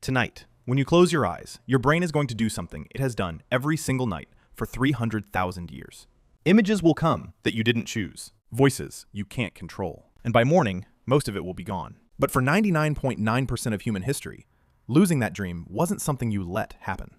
Tonight, when you close your eyes, your brain is going to do something it has done every single night for 300,000 years. Images will come that you didn't choose, voices you can't control, and by morning, most of it will be gone. But for 99.9% of human history, losing that dream wasn't something you let happen.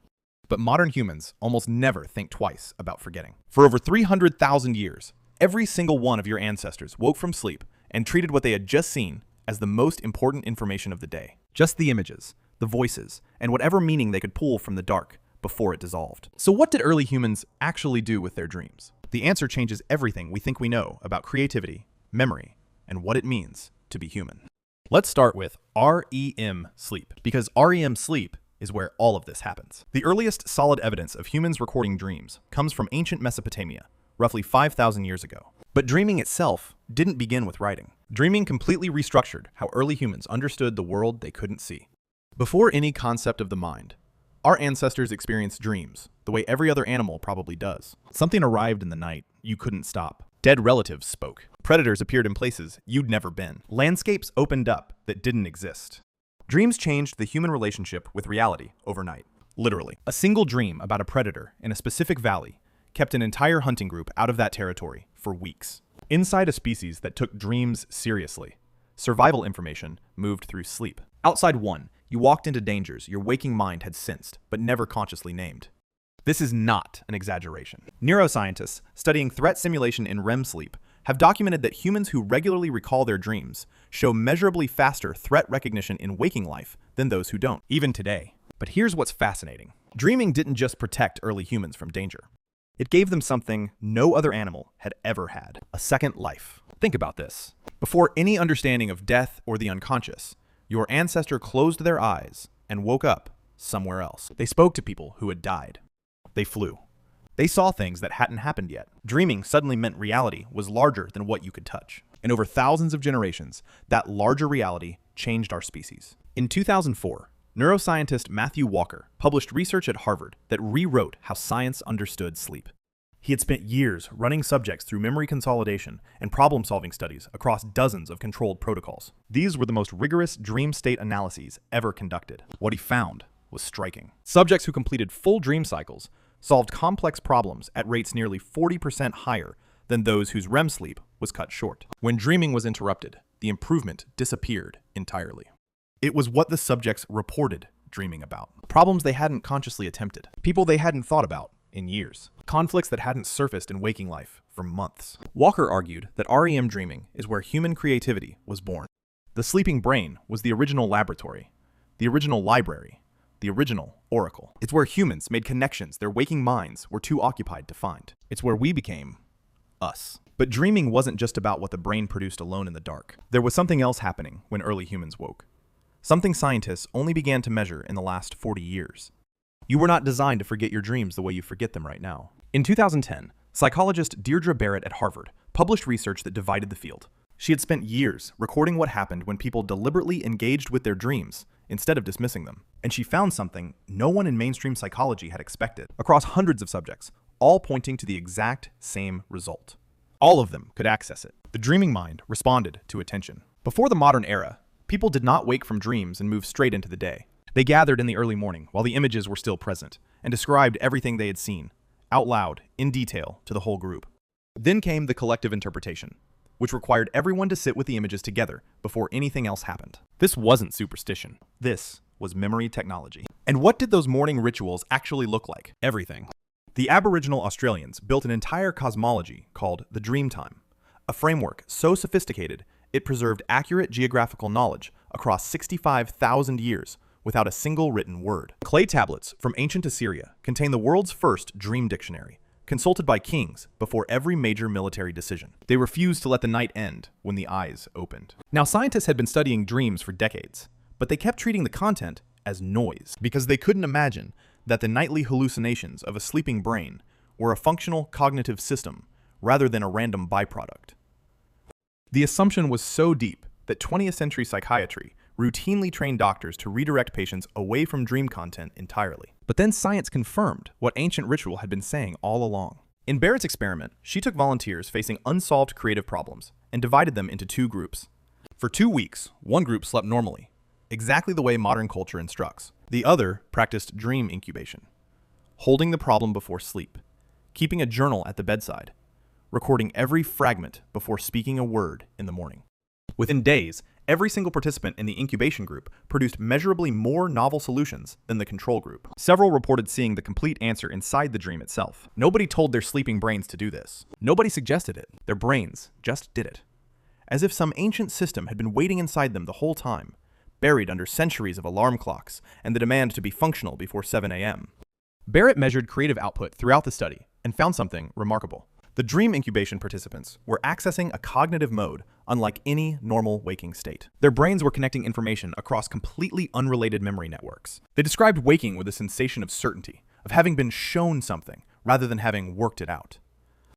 But modern humans almost never think twice about forgetting. For over 300,000 years, every single one of your ancestors woke from sleep and treated what they had just seen as the most important information of the day. Just the images, the voices, and whatever meaning they could pull from the dark before it dissolved. So what did early humans actually do with their dreams? The answer changes everything we think we know about creativity, memory, and what it means to be human. Let's start with REM sleep, because REM sleep is where all of this happens. The earliest solid evidence of humans recording dreams comes from ancient Mesopotamia, roughly 5,000 years ago. But dreaming itself didn't begin with writing. Dreaming completely restructured how early humans understood the world they couldn't see. Before any concept of the mind, our ancestors experienced dreams the way every other animal probably does. Something arrived in the night you couldn't stop. Dead relatives spoke. Predators appeared in places you'd never been. Landscapes opened up that didn't exist. Dreams changed the human relationship with reality overnight. Literally. A single dream about a predator in a specific valley kept an entire hunting group out of that territory for weeks. Inside a species that took dreams seriously, survival information moved through sleep. Outside one, you walked into dangers your waking mind had sensed, but never consciously named. This is not an exaggeration. Neuroscientists studying threat simulation in REM sleep have documented that humans who regularly recall their dreams show measurably faster threat recognition in waking life than those who don't, even today. But here's what's fascinating. Dreaming didn't just protect early humans from danger. It gave them something no other animal had ever had: a second life. Think about this. Before any understanding of death or the unconscious, your ancestor closed their eyes and woke up somewhere else. They spoke to people who had died. They flew. They saw things that hadn't happened yet. Dreaming suddenly meant reality was larger than what you could touch. And over thousands of generations, that larger reality changed our species. In 2004, neuroscientist Matthew Walker published research at Harvard that rewrote how science understood sleep. He had spent years running subjects through memory consolidation and problem-solving studies across dozens of controlled protocols. These were the most rigorous dream state analyses ever conducted. What he found was striking. Subjects who completed full dream cycles solved complex problems at rates nearly 40% higher than those whose REM sleep was cut short. When dreaming was interrupted, the improvement disappeared entirely. It was what the subjects reported dreaming about. Problems they hadn't consciously attempted. People they hadn't thought about in years. Conflicts that hadn't surfaced in waking life for months. Walker argued that REM dreaming is where human creativity was born. The sleeping brain was the original laboratory, the original library, the original oracle. It's where humans made connections their waking minds were too occupied to find. It's where we became us. But dreaming wasn't just about what the brain produced alone in the dark. There was something else happening when early humans woke. Something scientists only began to measure in the last 40 years. You were not designed to forget your dreams the way you forget them right now. In 2010, psychologist Deirdre Barrett at Harvard published research that divided the field. She had spent years recording what happened when people deliberately engaged with their dreams instead of dismissing them. And she found something no one in mainstream psychology had expected. Across hundreds of subjects, all pointing to the exact same result. All of them could access it. The dreaming mind responded to attention. Before the modern era, people did not wake from dreams and move straight into the day. They gathered in the early morning while the images were still present and described everything they had seen, out loud, in detail, to the whole group. Then came the collective interpretation, which required everyone to sit with the images together before anything else happened. This wasn't superstition. This was memory technology. And what did those morning rituals actually look like? Everything. The Aboriginal Australians built an entire cosmology called the dream time, a framework so sophisticated it preserved accurate geographical knowledge across 65,000 years without a single written word. Clay tablets from ancient Assyria contain the world's first dream dictionary, consulted by kings before every major military decision. They refused to let the night end when the eyes opened. Now, scientists had been studying dreams for decades, but they kept treating the content as noise because they couldn't imagine that the nightly hallucinations of a sleeping brain were a functional cognitive system rather than a random byproduct. The assumption was so deep that 20th century psychiatry routinely trained doctors to redirect patients away from dream content entirely. But then science confirmed what ancient ritual had been saying all along. In Barrett's experiment, she took volunteers facing unsolved creative problems and divided them into two groups. For 2 weeks, one group slept normally, exactly the way modern culture instructs. The other practiced dream incubation, holding the problem before sleep, keeping a journal at the bedside, recording every fragment before speaking a word in the morning. Within days, every single participant in the incubation group produced measurably more novel solutions than the control group. Several reported seeing the complete answer inside the dream itself. Nobody told their sleeping brains to do this. Nobody suggested it. Their brains just did it. As if some ancient system had been waiting inside them the whole time, buried under centuries of alarm clocks and the demand to be functional before 7 a.m. Barrett measured creative output throughout the study and found something remarkable. The dream incubation participants were accessing a cognitive mode unlike any normal waking state. Their brains were connecting information across completely unrelated memory networks. They described waking with a sensation of certainty, of having been shown something rather than having worked it out.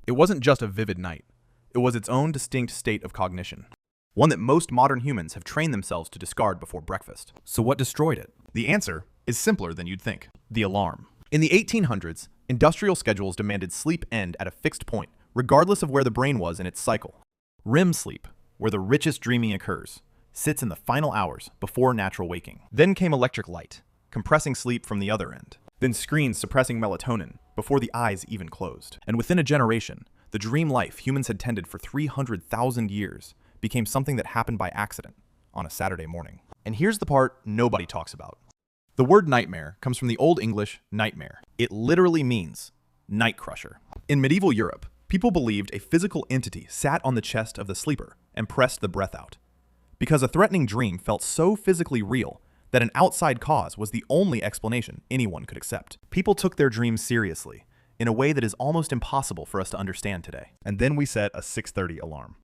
It wasn't just a vivid night. It was its own distinct state of cognition, one that most modern humans have trained themselves to discard before breakfast. So what destroyed it? The answer is simpler than you'd think: the alarm. In the 1800s, industrial schedules demanded sleep end at a fixed point, regardless of where the brain was in its cycle. REM sleep, where the richest dreaming occurs, sits in the final hours before natural waking. Then came electric light, compressing sleep from the other end. Then screens suppressing melatonin before the eyes even closed. And within a generation, the dream life humans had tended for 300,000 years became something that happened by accident on a Saturday morning. And here's the part nobody talks about. The word nightmare comes from the Old English nightmare. It literally means night crusher. In medieval Europe, people believed a physical entity sat on the chest of the sleeper and pressed the breath out, because a threatening dream felt so physically real that an outside cause was the only explanation anyone could accept. People took their dreams seriously in a way that is almost impossible for us to understand today. And then we set a 6:30 alarm.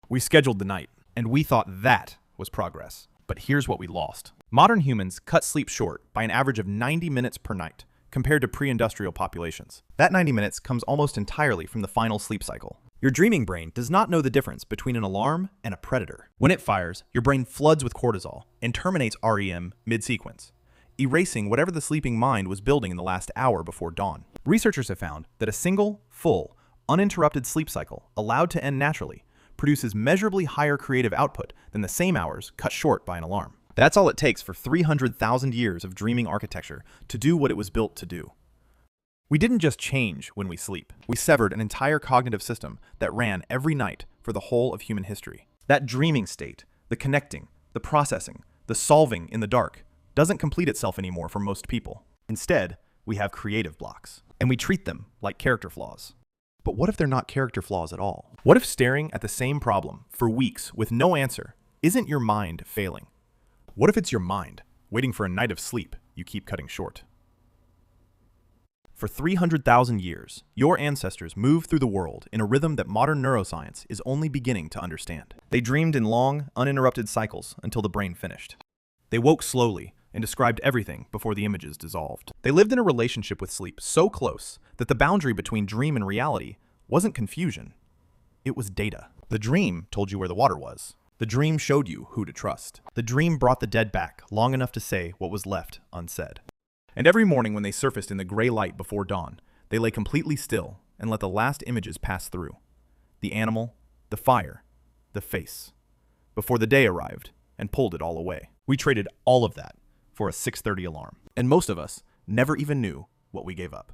We scheduled the night, and we thought that was progress. But here's what we lost. Modern humans cut sleep short by an average of 90 minutes per night, compared to pre-industrial populations. That 90 minutes comes almost entirely from the final sleep cycle. Your dreaming brain does not know the difference between an alarm and a predator. When it fires, your brain floods with cortisol and terminates REM mid-sequence, erasing whatever the sleeping mind was building in the last hour before dawn. Researchers have found that a single, full, uninterrupted sleep cycle, allowed to end naturally, produces measurably higher creative output than the same hours cut short by an alarm. That's all it takes for 300,000 years of dreaming architecture to do what it was built to do. We didn't just change when we sleep. We severed an entire cognitive system that ran every night for the whole of human history. That dreaming state, the connecting, the processing, the solving in the dark, doesn't complete itself anymore for most people. Instead, we have creative blocks, and we treat them like character flaws. But what if they're not character flaws at all? What if staring at the same problem for weeks with no answer isn't your mind failing? What if it's your mind waiting for a night of sleep you keep cutting short? For 300,000 years, your ancestors moved through the world in a rhythm that modern neuroscience is only beginning to understand. They dreamed in long, uninterrupted cycles until the brain finished. They woke slowly and described everything before the images dissolved. They lived in a relationship with sleep so close that the boundary between dream and reality wasn't confusion. It was data. The dream told you where the water was. The dream showed you who to trust. The dream brought the dead back long enough to say what was left unsaid. And every morning when they surfaced in the gray light before dawn, they lay completely still and let the last images pass through. The animal, the fire, the face. Before the day arrived and pulled it all away. We traded all of that for a 6:30 alarm. And most of us never even knew what we gave up.